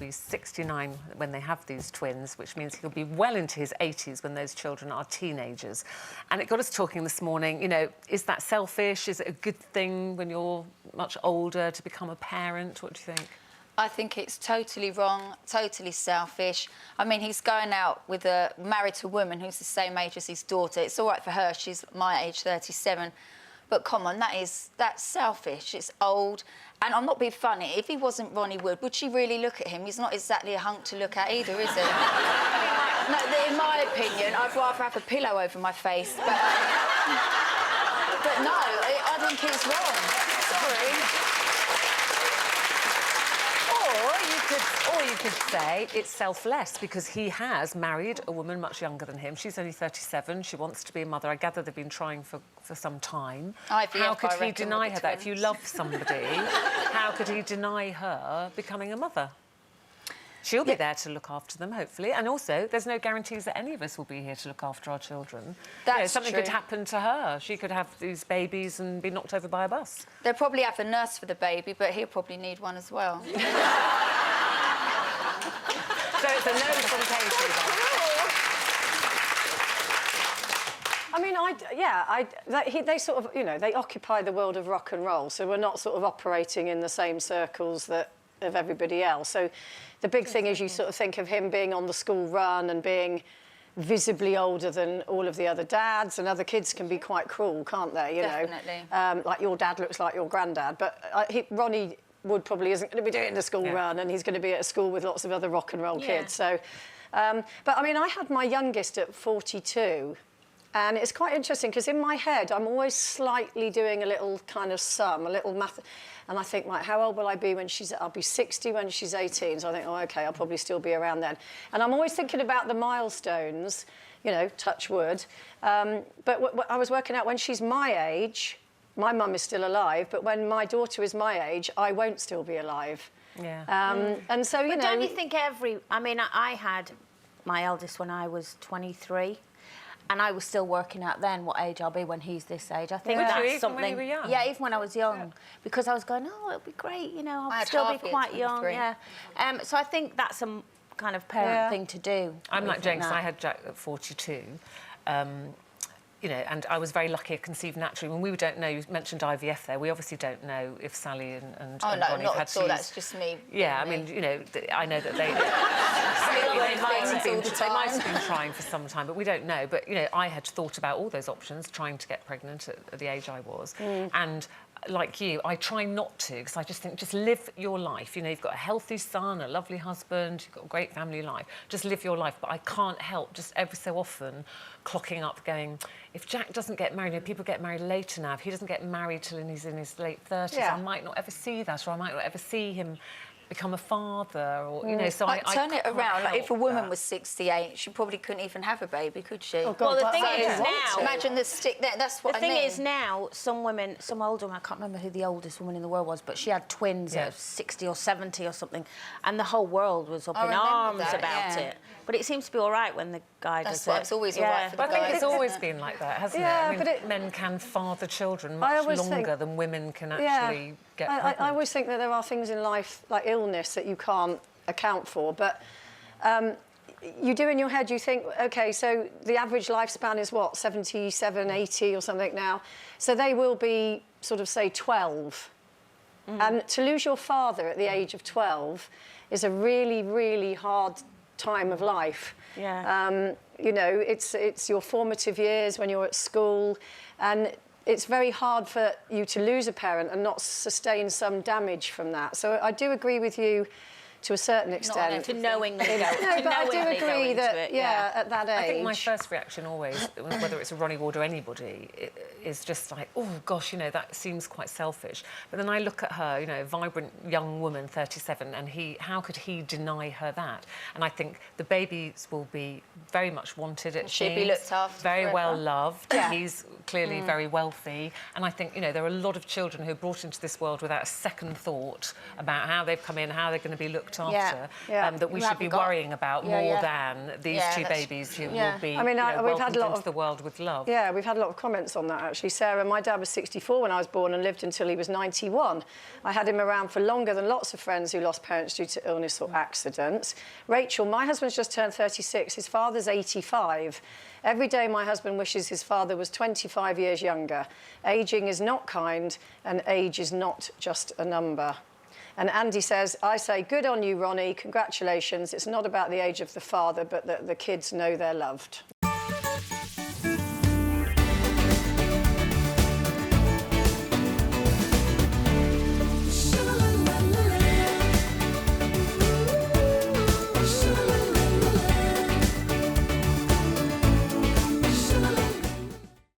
be 69 when they have these twins, which means he'll be well into his 80s when those children are teenagers. And it got us talking this morning, you know, is that selfish? Is it a good thing when you're much older to become a parent? What do you think? I think it's totally wrong, totally selfish. I mean, he's going out with married to a woman who's the same age as his daughter. It's all right for her, she's my age, 37. But come on, that's selfish, it's old. And I'm not being funny, if he wasn't Ronnie Wood, would she really look at him? He's not exactly a hunk to look at either, is he? No, in my opinion, I'd rather have a pillow over my face. But no, I think it's wrong. Sorry. Or you could say it's selfless because he has married a woman much younger than him. She's only 37. She wants to be a mother. I gather they've been trying for some time. How could he deny her that? If you love somebody, how could he deny her becoming a mother? She'll be there to look after them, hopefully. And also, there's no guarantees that any of us will be here to look after our children. Something could happen to her. She could have these babies and be knocked over by a bus. They'll probably have a nurse for the baby, but he'll probably need one as well. So it's a no from Katie, then. I mean, they sort of, you know, they occupy the world of rock and roll, so we're not sort of operating in the same circles of everybody else. So the big thing is you sort of think of him being on the school run and being visibly older than all of the other dads, and other kids can be quite cruel, can't they? You know, like your dad looks like your granddad, but Ronnie Wood probably isn't going to be doing the school run, and he's going to be at a school with lots of other rock and roll kids. So, but I mean, I had my youngest at 42. And it's quite interesting because in my head, I'm always slightly doing a little kind of sum, a little math. And I think, like, how old will I be when I'll be 60 when she's 18. So I think, oh, OK, I'll probably still be around then. And I'm always thinking about the milestones, you know, touch wood. But I was working out when she's my age, my mum is still alive, but when my daughter is my age, I won't still be alive. Yeah. And so, you know... But don't you think I mean, I had my eldest when I was 23. And I was still working out then what age I'll be when he's this age. I think that's something. When you were young? Yeah, even when I was young, because I was going, oh, it'll be great, you know, I'll still be quite young. Yeah. So I think that's a kind of parent thing to do. I'm like James. I had Jack at 42. You know, and I was very lucky to conceive naturally. When we don't know, you mentioned IVF there, we obviously don't know if Sally and Ronnie have had to use... that's just me. Yeah, I mean, you know, I know that they might have been trying for some time, but we don't know. But, you know, I had thought about all those options, trying to get pregnant at the age I was. And like you, I try not to, because I just think, just live your life. You know, you've got a healthy son, a lovely husband, you've got a great family life. Just live your life. But I can't help just every so often clocking up going, if Jack doesn't get married, you know, people get married later now. If he doesn't get married till he's in his late 30s, I might not ever see that, or I might not ever see him become a father, or, you know, so I turn it around. Like, if a woman was 68, she probably couldn't even have a baby, could she? Oh, God, well, the thing is now... Imagine the stick there, that's what I mean. The thing is now, some women, some older women, I can't remember who the oldest woman in the world was, but she had twins at 60 or 70 or something, and the whole world was up in arms about it. But it seems to be all right when the guy does it. It's always all right for the guy. I think it's always been like that, hasn't it? I mean, men can father children much longer than women can actually get pregnant. I always think that there are things in life, like illness, that you can't account for. But you do in your head, you think, OK, so the average lifespan is, what, 77, 80 or something now? So they will be, sort of, say, 12. And to lose your father at the age of 12 is a really, really hard time of life. You know, it's your formative years when you're at school, and it's very hard for you to lose a parent and not sustain some damage from that. So I do agree with you to a certain extent. To knowingly go. No, but I do agree that, at that age... I think my first reaction always, whether it's a Ronnie Wood or anybody, is just like, oh, gosh, you know, that seems quite selfish. But then I look at her, you know, vibrant young woman, 37, and how could he deny her that? And I think the babies will be very much wanted at She'll be looked after very well loved. He's clearly very wealthy. And I think, you know, there are a lot of children who are brought into this world without a second thought about how they've come in, how they're going to be looked looked after, that we You should be haven't got- worrying about more than these two babies who will be I mean, we've had a lot into the world with love. Yeah, we've had a lot of comments on that, actually. Sarah, my dad was 64 when I was born and lived until he was 91. I had him around for longer than lots of friends who lost parents due to illness or accidents. Rachel, my husband's just turned 36. His father's 85. Every day my husband wishes his father was 25 years younger. Ageing is not kind, and age is not just a number. And Andy says, I say, good on you, Ronnie. Congratulations. It's not about the age of the father, but that the kids know they're loved.